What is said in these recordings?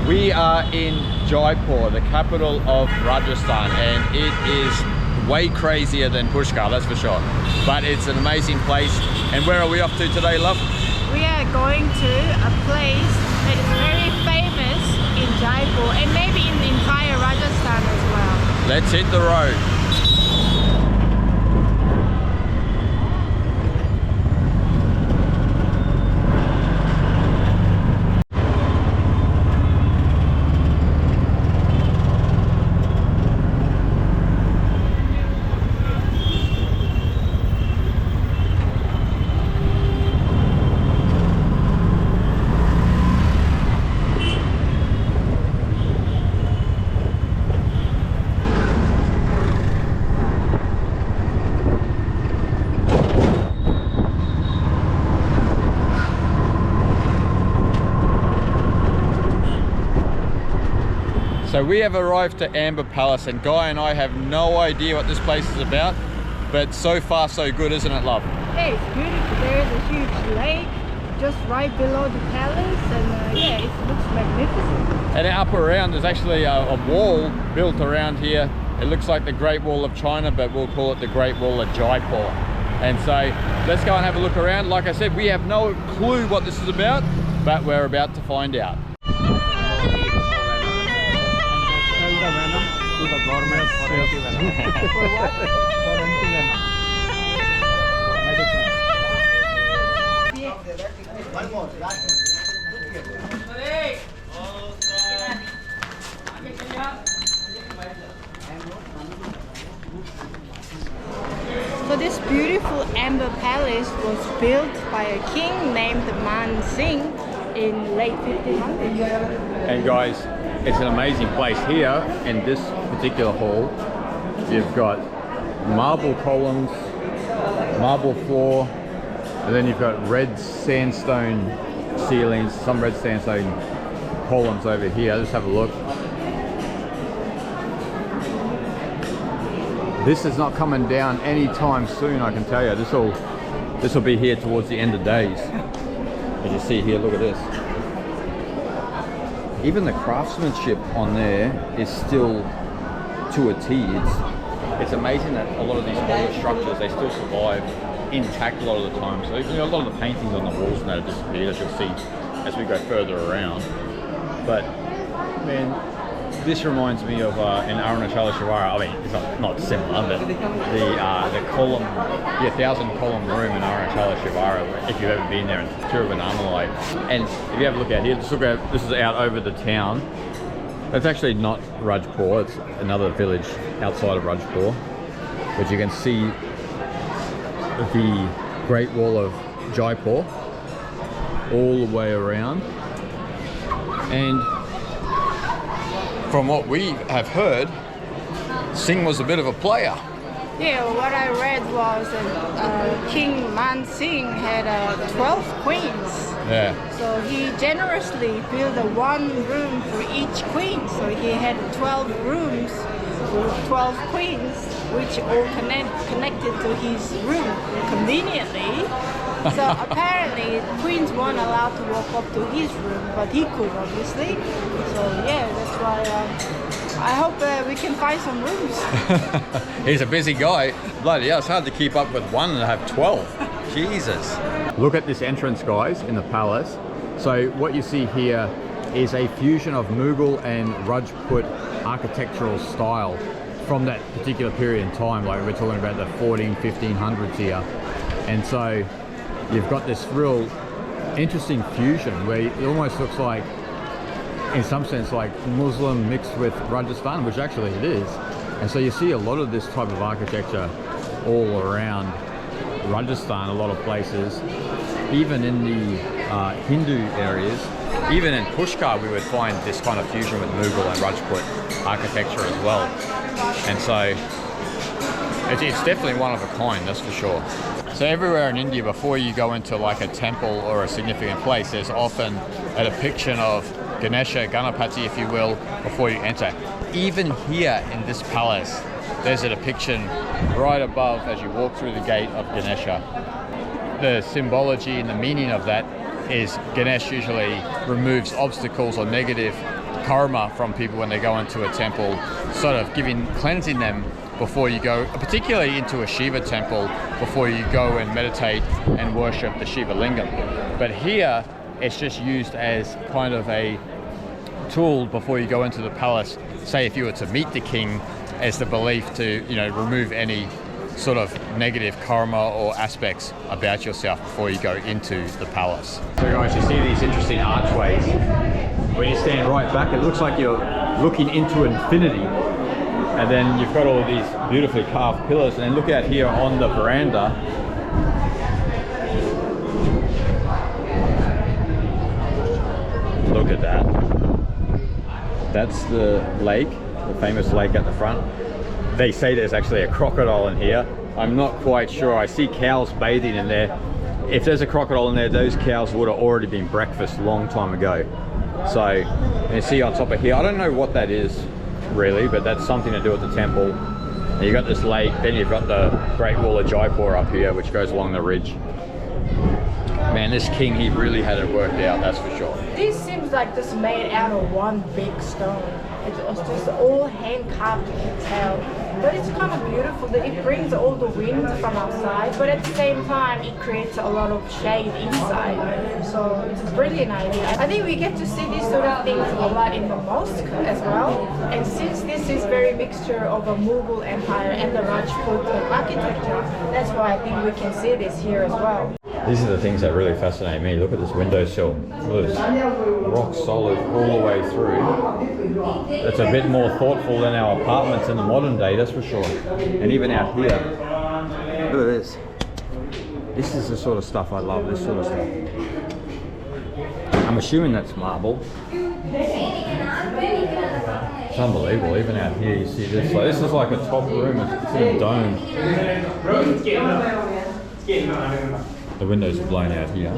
We are in Jaipur, the capital of Rajasthan, and it is way crazier than Pushkar, that's for sure. But it's an amazing place. And where are we off to today, love? We are going to a place that is very famous in Jaipur and maybe in the entire Rajasthan as well. Let's hit the road. So we have arrived at Amber Palace, and Guy and I have no idea what this place is about, but so far so good, isn't it, love? Yeah, it's beautiful. There is a huge lake just right below the palace, and yeah, it looks magnificent. And up around there's actually a wall built around here. It looks like the Great Wall of China, but we'll call it the Great Wall of Jaipur. And so let's go and have a look around. Like I said, we have no clue what this is about, but we're about to find out. So this beautiful Amber Palace was built by a king named Man Singh in late 1500s. And guys, it's an amazing place. Here in this particular hall, you've got marble columns, marble floor, and then you've got red sandstone ceilings, some red sandstone columns over here. Let's have a look. This is not coming down anytime soon, I can tell you. This will be here towards the end of days. As you see here, look at this. Even the craftsmanship on there is still to a T. It's amazing that a lot of these older structures, they still survive intact a lot of the time. So even a lot of the paintings on the walls now have disappeared, as you'll see as we go further around. But man, this reminds me of in Arunachala Shivara. I mean, it's not similar, but the column, the 1,000 column room in Arunachala Shivara, if you've ever been there in Tiruvannamalai. And if you have a look out here, just look at, this is out over the town. It's actually not Rajpur, it's another village outside of Rajpur. But you can see the Great Wall of Jaipur all the way around. And from what we have heard, Singh was a bit of a player. Yeah, what I read was that King Man Singh had 12 queens. Yeah. So he generously built one room for each queen. So he had 12 rooms with 12 queens, which all connected to his room conveniently. So apparently queens weren't allowed to walk up to his room, but he could, obviously. So yeah, that's why I hope we can find some rooms. He's a busy guy. Bloody hell, it's hard to keep up with one and have 12. Jesus. Look at this entrance, guys, in the palace. So what you see here is a fusion of Mughal and Rajput architectural style from that particular period in time. Like we're talking about the 1500s here. And so you've got this real interesting fusion where it almost looks like, in some sense, like Muslim mixed with Rajasthan, which actually it is. And so you see a lot of this type of architecture all around Rajasthan, a lot of places, even in the Hindu areas. Even in Pushkar, we would find this kind of fusion with Mughal and Rajput architecture as well. And so it's definitely one of a kind, that's for sure. So everywhere in India, before you go into like a temple or a significant place, there's often a depiction of Ganesha, Ganapati, if you will, before you enter. Even here in this palace, there's a depiction right above as you walk through the gate of Ganesha. The symbology and the meaning of that is Ganesh usually removes obstacles or negative karma from people when they go into a temple, sort of cleansing them before you go, particularly into a Shiva temple, before you go and meditate and worship the Shiva lingam. But here, it's just used as kind of a tool before you go into the palace. Say if you were to meet the king, as the belief to, you know, remove any sort of negative karma or aspects about yourself before you go into the palace. So guys, you see these interesting archways. When you stand right back, it looks like you're looking into infinity. And then you've got all of these beautifully carved pillars. And then look out here on the veranda. Look at that. That's the lake, the famous lake at the front. They say there's actually a crocodile in here. I'm not quite sure. I see cows bathing in there. If there's a crocodile in there, those cows would have already been breakfast a long time ago. So you see on top of here, I don't know what that is really, but that's something to do with the temple. And you've got this lake, then you've got the Great Wall of Jaipur up here, which goes along the ridge. Man, this king, he really had it worked out, that's for sure. This seems like just made out of one big stone. It's just all hand carved, you can tell. But it's kind of beautiful that it brings all the wind from outside, but at the same time it creates a lot of shade inside. So it's a brilliant idea. I think we get to see these sort of things a lot in the mosque as well. And since this is very mixture of a Mughal empire and the Rajput architecture, that's why I think we can see this here as well. These are the things that really fascinate me. Look at this windowsill. Look at this, rock solid all the way through. It's a bit more thoughtful than our apartments in the modern day, that's for sure. And even out here, look at this. This is the sort of stuff I love, this sort of stuff. I'm assuming that's marble. It's unbelievable, even out here you see this. Like, this is like a top room, it's in a dome. The windows are blown out here.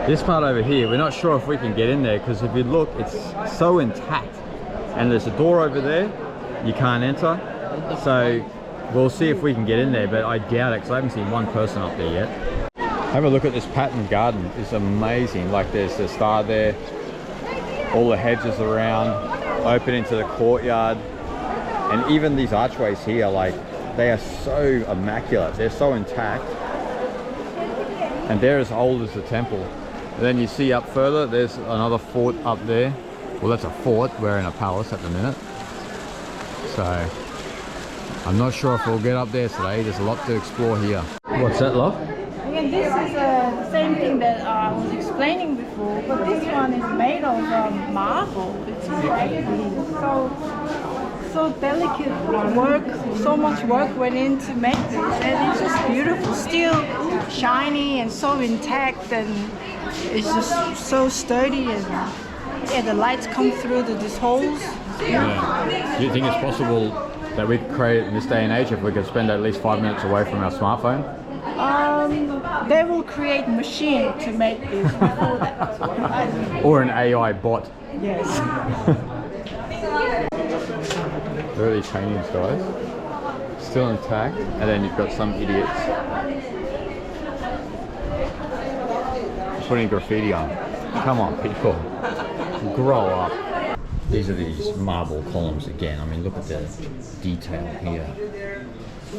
This part over here, we're not sure if we can get in there because if you look, it's so intact. And there's a door over there, you can't enter. So we'll see if we can get in there, but I doubt it because I haven't seen one person up there yet. Have a look at this patterned garden, it's amazing. Like there's the star there, all the hedges around, open into the courtyard. And even these archways here, like they are so immaculate, they're so intact. And they're as old as the temple. And then you see up further, there's another fort up there. Well, that's a fort, we're in a palace at the minute. So, I'm not sure if we'll get up there today, there's a lot to explore here. What's that, love? Again, this is the same thing that I was explaining before, but this one is made of marble. It's crazy. So delicate work, so much work went in to make this, and it's just beautiful, still shiny and so intact, and it's just so sturdy, and yeah, the lights come through these holes. Yeah. Do you think it's possible that we could create it in this day and age if we could spend at least 5 minutes away from our smartphone? They will create machine to make this before that. Or an AI bot. Yes. There are these paintings, guys. Still intact, and then you've got some idiots putting graffiti on. Come on, people. Grow up. These are these marble columns again. I mean, look at the detail here.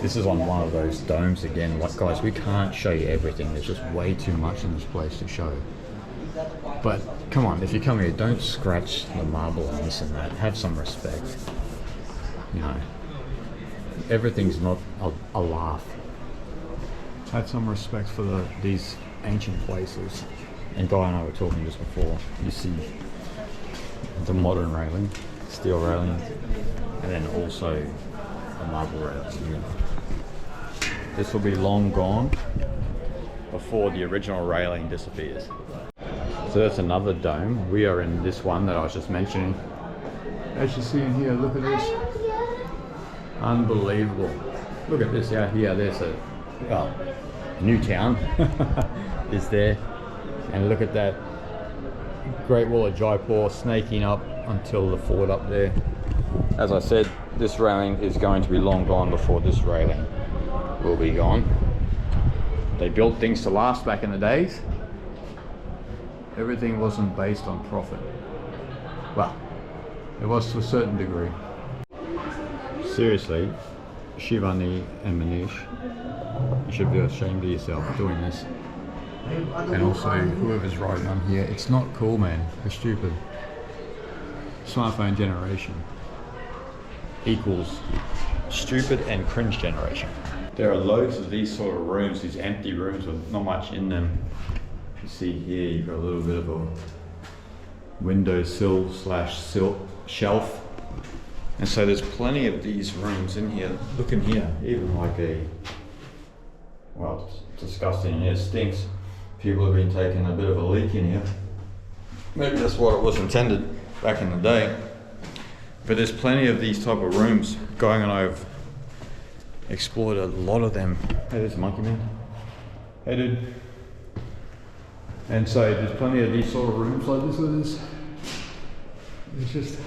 This is on one of those domes again. Like, guys, we can't show you everything. There's just way too much in this place to show. But come on, if you come here, don't scratch the marble and this and that. Have some respect. You know, everything's not a laugh. Have some respect for these ancient places. And Guy and I were talking just before. You see the modern railing, steel railing, and then also a marble railing. This will be long gone before the original railing disappears. So that's another dome. We are in this one that I was just mentioning. As you see in here, look at this. Unbelievable. Look at this out here. There's a new town is there. And look at that Great Wall of Jaipur snaking up until the fort up there. As I said, this railing is going to be long gone before this railing will be gone. They built things to last back in the days. Everything wasn't based on profit. Well, it was to a certain degree. Seriously, Shivani and Manish, you should be ashamed of yourself doing this. And also, whoever's riding on here, it's not cool, man. They're stupid. Smartphone generation equals stupid and cringe generation. There are loads of these sort of rooms, these empty rooms with not much in them. You see here, you've got a little bit of a windowsill slash shelf. And so there's plenty of these rooms in here. Look in here, even like well, it's disgusting in here, it stinks. People have been taking a bit of a leak in here. Maybe that's what it was intended back in the day. But there's plenty of these type of rooms going on. I've explored a lot of them. Hey, there's a monkey man. Hey, dude. And so there's plenty of these sort of rooms like this with this. It's just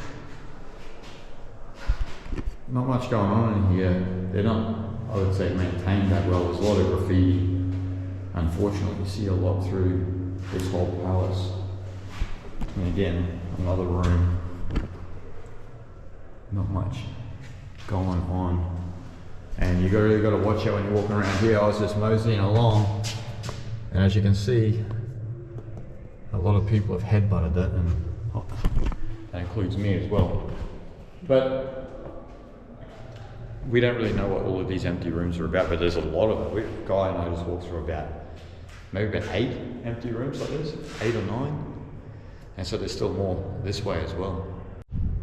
not much going on in here. They're not, I would say, maintained that well. There's a lot of graffiti. Unfortunately, you see a lot through this whole palace. And again, another room. Not much going on. And you really got to watch out when you're walking around here. I was just moseying along, and as you can see, a lot of people have headbutted it, and that includes me as well. But we don't really know what all of these empty rooms are about, but there's a lot of it. A guy and I just walked through maybe about 8 empty rooms like this, 8 or 9. And so there's still more this way as well.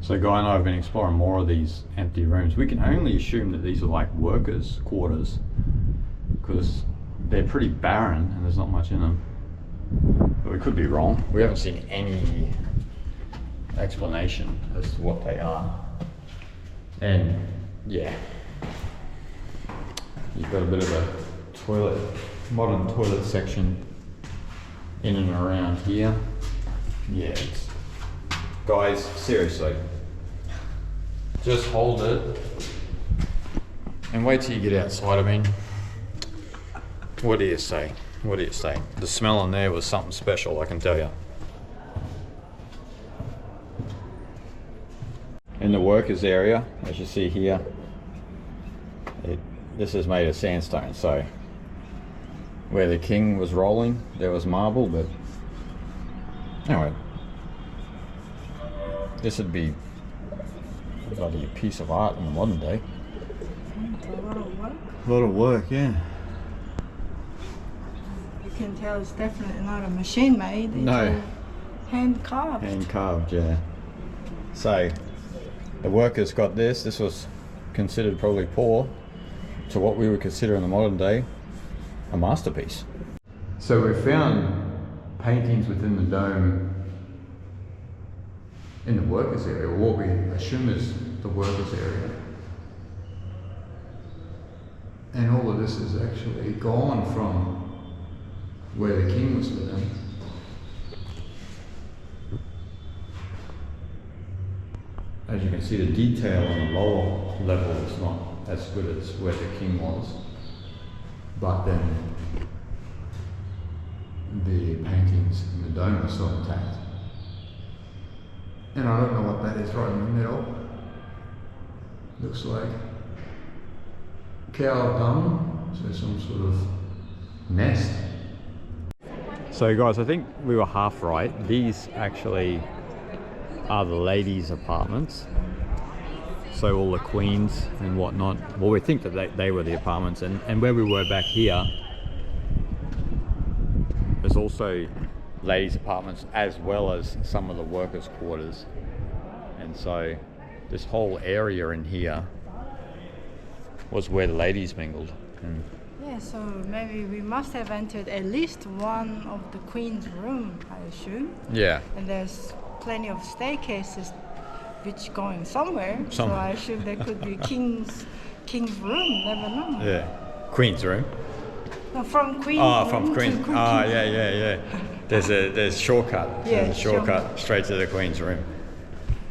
So Guy and I have been exploring more of these empty rooms. We can only assume that these are like workers' quarters because they're pretty barren and there's not much in them. But we could be wrong. We haven't seen any explanation as to what they are. And yeah, you've got a bit of a toilet, modern toilet section in and around here. Yeah, guys, seriously, just hold it and wait till you get outside. I mean, what do you say? What do you say? The smell in there was something special, I can tell you. In the workers area, as you see here, this is made of sandstone, so where the king was rolling, there was marble, but anyway, this would be bloody a piece of art in the modern day. A lot of work. A lot of work, yeah. You can tell it's definitely not a machine made. It's No. Hand carved. Hand carved, yeah. So the workers got this. This was considered probably poor to what we would consider in the modern day a masterpiece. So we found paintings within the dome in the workers area, or what we assume is the workers area. And all of this is actually gone from where the king was living. As you can see, the detail on the lower level is not as good as where the king was. But then the paintings in the dome are still intact. And I don't know what that is right in the middle. Looks like cow dung, so some sort of nest. So guys, I think we were half right. These actually are the ladies' apartments. So all the queens and whatnot. Well, we think that they were the apartments, and where we were back here, there's also ladies' apartments as well as some of the workers' quarters. And so this whole area in here was where the ladies mingled. Yeah, so maybe we must have entered at least one of the queen's room, I assume. Yeah. And there's plenty of staircases which going somewhere. So I assume there could be king's room, never know. Yeah. Queen's room. No, from queen's room. Oh, from queen. Yeah. There's shortcut. Yeah, there's a shortcut straight to the queen's room.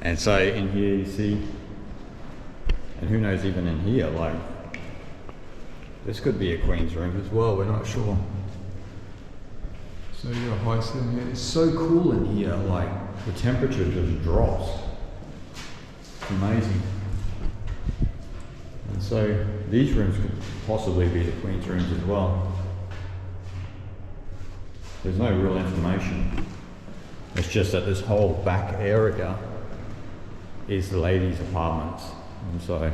And so in here you see, and who knows, even in here, like this could be a queen's room as well. We're not sure. So you're a high ceiling. It's so cool in here. Like the temperature just drops. It's amazing. And so these rooms could possibly be the Queen's rooms as well. There's no real information. It's just that this whole back area is the ladies' apartments. And so,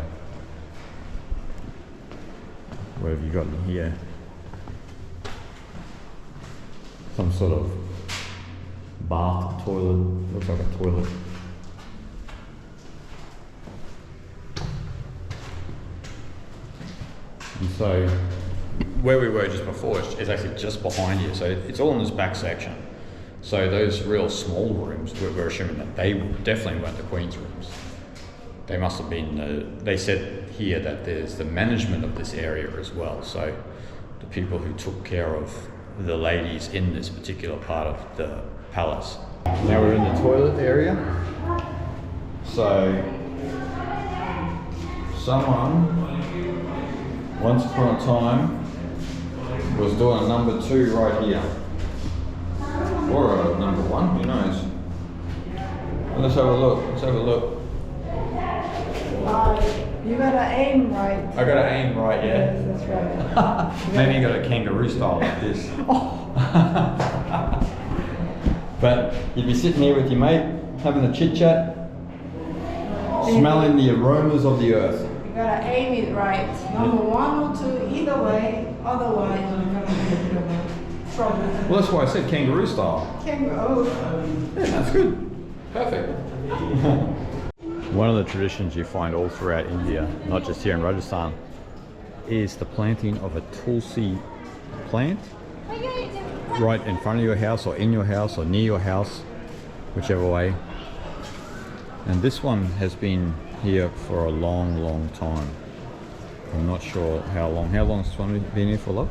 what have you got in here? Some sort of bath, toilet, looks like a toilet. And so, where we were just before is actually just behind you, so it's all in this back section. So those real small rooms, we're assuming that they definitely weren't the Queen's rooms. They must have been, they said here that there's the management of this area as well, so the people who took care of the ladies in this particular part of the palace. Now we're in the toilet area. So someone once upon a time was doing a number 2 right here, or a number 1, who knows. Let's have a look. You gotta aim right. I gotta aim right, yeah. Yes, that's right. Maybe you got a kangaroo style like this. But you'd be sitting here with your mate, having a chit chat, smelling the aromas of the earth. You gotta aim it right. Number 1 or 2, either way. Otherwise, you're gonna get trouble. Well, that's why I said kangaroo style. Kangaroo. Yeah, that's good. Perfect. One of the traditions you find all throughout India, not just here in Rajasthan, is the planting of a tulsi plant right in front of your house or in your house or near your house, whichever way. And this one has been here for a long time. I'm not sure how long. How long has this one been here for, love?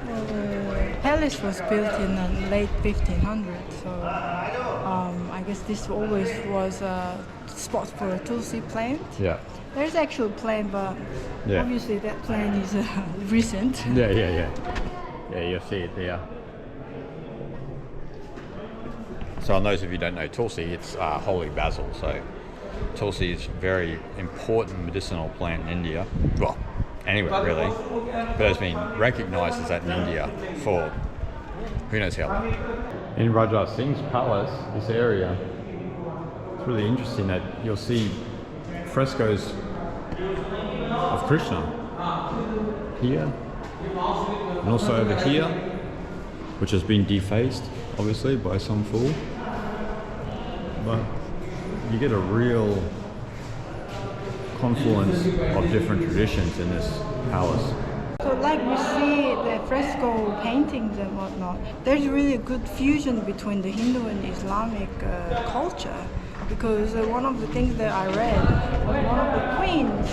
The palace was built in the late 1500s, so I guess this always was a spot for a tulsi plant. Yeah. There's actual plant, but obviously that plant is recent. Yeah, you'll see it there. So on those of you who don't know Tulsi, it's holy basil. So Tulsi is a very important medicinal plant in India. Well, anywhere really, but it's been recognised as that in India for who knows how long. In Raja Singh's palace, this area, it's really interesting that you'll see frescoes of Krishna here and also over here, which has been defaced obviously by some fool, but you get a real confluence of different traditions in this palace. So like we see the fresco paintings and whatnot, there's really a good fusion between the Hindu and Islamic culture, because one of the things that I read was one of the queens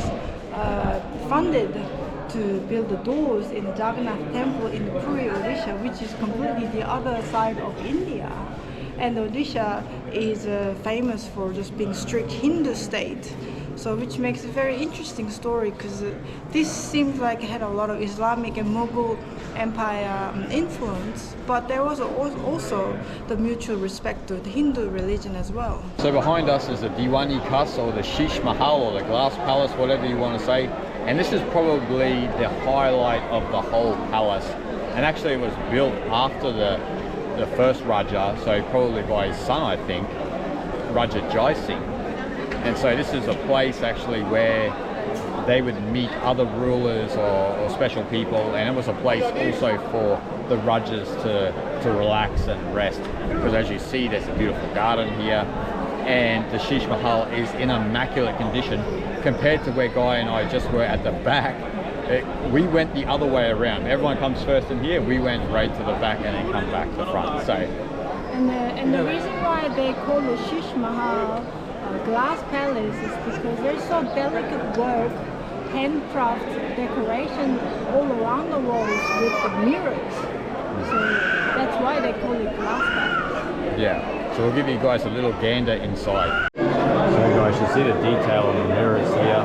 funded to build the doors in the Jagannath temple in Puri, Odisha, which is completely the other side of India. And Odisha is famous for just being strict Hindu state. So which makes a very interesting story, because this seems like it had a lot of Islamic and Mughal empire influence, but there was also the mutual respect to the Hindu religion as well. So behind us is the Diwani Khas, or the Shish Mahal, or the Glass Palace, whatever you want to say. And this is probably the highlight of the whole palace. And actually it was built after the first Raja, so probably by his son, I think, Raja Jai Singh. And so this is a place actually where they would meet other rulers or special people, and it was a place also for the Rajas to relax and rest, because as you see there's a beautiful garden here, and the Shish Mahal is in immaculate condition compared to where Guy and I just were at the back. We went the other way around. Everyone comes first in here, we went right to the back and then come back to the front. So, and the reason why they call the Shish Mahal glass palace is because there's so delicate work, handcraft decoration all around the walls with the mirrors. So that's why they call it glass palace. Yeah, so we'll give you guys a little gander inside. So guys, you see the detail on the mirrors here,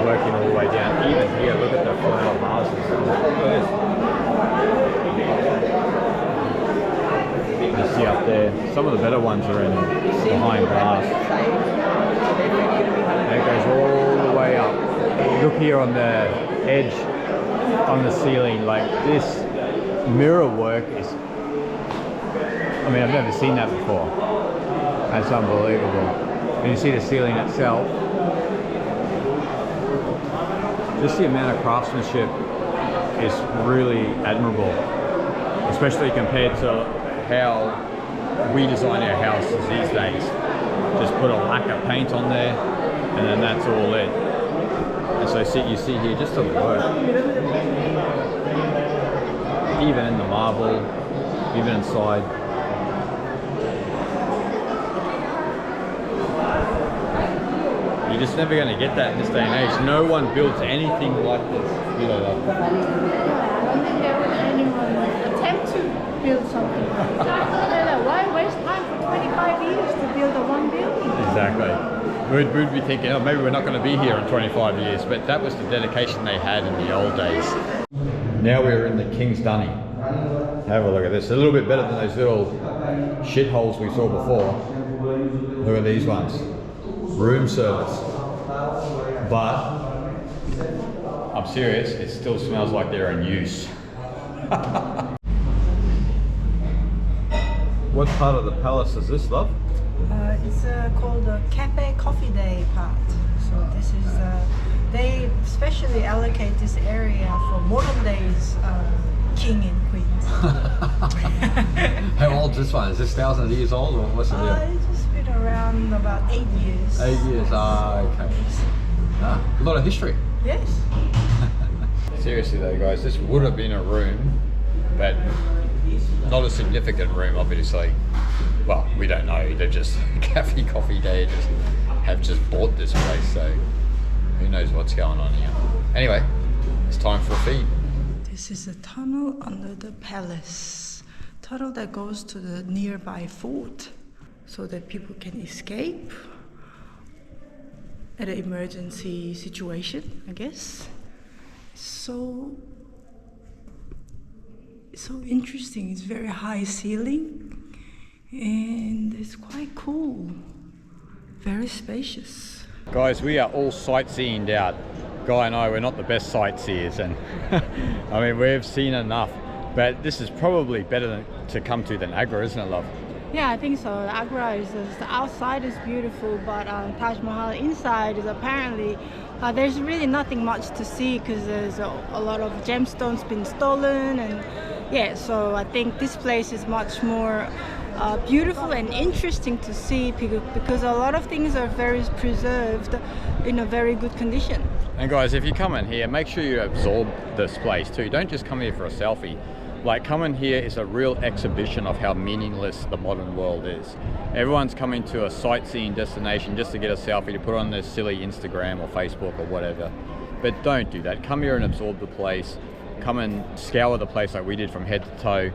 working all the way down. Even here, look at the flower vases. You see up there, some of the better ones are in behind glass. And it goes all the way up. Look here on the edge, on the ceiling, like this mirror work is, I mean, I've never seen that before. That's unbelievable. And you see the ceiling itself. Just the amount of craftsmanship is really admirable, especially compared to how we design our houses these days. Just put a lacquer paint on there and then that's all it. And so you see here just the work. Even in the marble, even inside. You're just never going to get that in this day and age. No one builds anything like this. You know that. I don't think there would anyone attempt to build something like that. Why waste time for 25 years to build a one building? Exactly. We'd be thinking, oh, maybe we're not going to be here in 25 years, but that was the dedication they had in the old days. Now we're in the King's Dunny. Have a look at this. A little bit better than those little shitholes we saw before. Look at these ones. Room service. But I'm serious, it still smells like they're in use. What part of the palace is this, love? It's called the Cafe Coffee Day part. So this is, they specially allocate this area for modern days king and queens. How old is this one? Is this thousands of years old or what's the deal? It's just been around about 8 years. 8 years, okay. A lot of history. Yes. Seriously though guys, this would have been a room, but not a significant room obviously. Well, we don't know, they've just, Cafe Coffee Day have just bought this place, so who knows what's going on here. Anyway, it's time for a feed. This is a tunnel under the palace. Tunnel that goes to the nearby fort so that people can escape at an emergency situation, I guess. So interesting. It's very high ceiling and it's quite cool. Very spacious. Guys, we are all sightseeing out. Guy and I, we're not the best sightseers, and I mean, we've seen enough, but this is probably better to come to than Agra, isn't it, love? Yeah, I think so. Agra is, the outside is beautiful, but Taj Mahal inside is apparently, there's really nothing much to see because there's a lot of gemstones been stolen, and yeah, so I think this place is much more beautiful and interesting to see because a lot of things are very preserved in a very good condition. And guys, if you come in here, make sure you absorb this place too. Don't just come here for a selfie. Like, come in here is a real exhibition of how meaningless the modern world is. Everyone's coming to a sightseeing destination just to get a selfie to put on their silly Instagram or Facebook or whatever. But don't do that. Come here and absorb the place. Come and scour the place like we did from head to toe,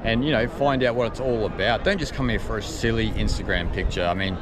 and you know, find out what it's all about. Don't just come here for a silly Instagram picture. I mean,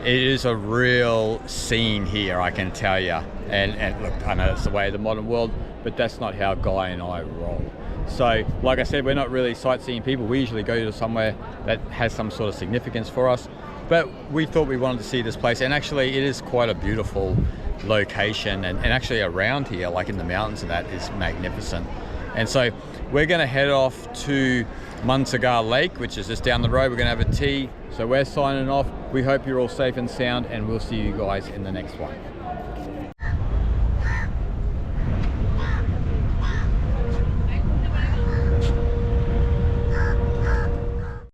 it is a real scene here, I can tell you. And look, I know it's the way of the modern world, but that's not how Guy and I roll. So, like I said, we're not really sightseeing people. We usually go to somewhere that has some sort of significance for us. But we thought we wanted to see this place, and actually it is quite a beautiful location, and actually around here, like in the mountains and that, is magnificent. And so we're going to head off to Munsagar Lake, which is just down the road. We're going to have a tea. So we're signing off. We hope you're all safe and sound, and we'll see you guys in the next one.